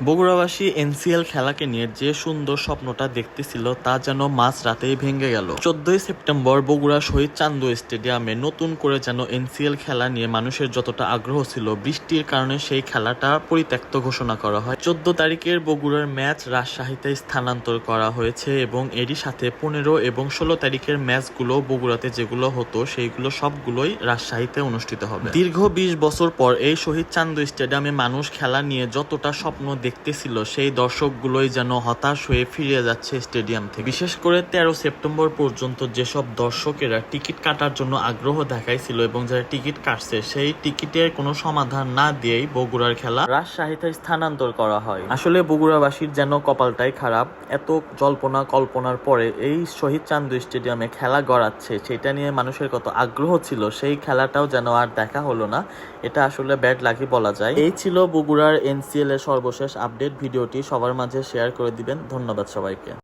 বগুড়াবাসী NCL খেলাকে নিয়ে যে সুন্দর স্বপ্নটা দেখতেছিল তা যেন মাঝ রাতেই ভেঙে গেল। 14ই সেপ্টেম্বর বগুড়া শহীদ চান্দু স্টেডিয়ামে নতুন করে যেন এনসিএল খেলা নিয়ে মানুষের যতটা আগ্রহ ছিল, বৃষ্টির কারণে সেই খেলাটা পরিত্যক্ত ঘোষণা করা হয়। 14 তারিখের বগুড়ার ম্যাচ রাজশাহীতে স্থানান্তর করা হয়েছে এবং এরই সাথে 15 এবং 16 তারিখের ম্যাচগুলো বগুড়াতে যেগুলো হতো সেইগুলো সবগুলোই রাজশাহীতে অনুষ্ঠিত হবে। দীর্ঘ 20 বছর পর এই শহীদ চান্দু স্টেডিয়ামে মানুষ খেলা নিয়ে যতটা স্বপ্ন দেখতেছিল, সেই দর্শকগুলোই যেন হতাশ হয়ে ফিরে যাচ্ছে স্টেডিয়াম থেকে। বিশেষ করে 13 সেপ্টেম্বর পর্যন্ত যেসব দর্শকেরা টিকিট কাটার জন্য আগ্রহ দেখাইছিল এবং যারা টিকিট কাটছে সেই টিকিটের কোনো সমাধান না দিয়েই বগুড়ার খেলা রাজশাহীতে স্থানান্তর করা হয়। আসলে বগুড়াবাসীর যেন কপালটাই খারাপ। এত জল্পনা কল্পনার পরে এই শহীদ চান্দু স্টেডিয়ামে খেলা গড়াচ্ছে, সেটা নিয়ে মানুষের কত আগ্রহ ছিল, সেই খেলাটাও যেন আর দেখা হলো না। এটা আসলে ব্যাড লাকি বলা যায়। এই ছিল বগুড়ার এনসিএল এর সর্বশেষ আপডেট। ভিডিওটি সবার মাঝে শেয়ার করে দিবেন। ধন্যবাদ সবাইকে।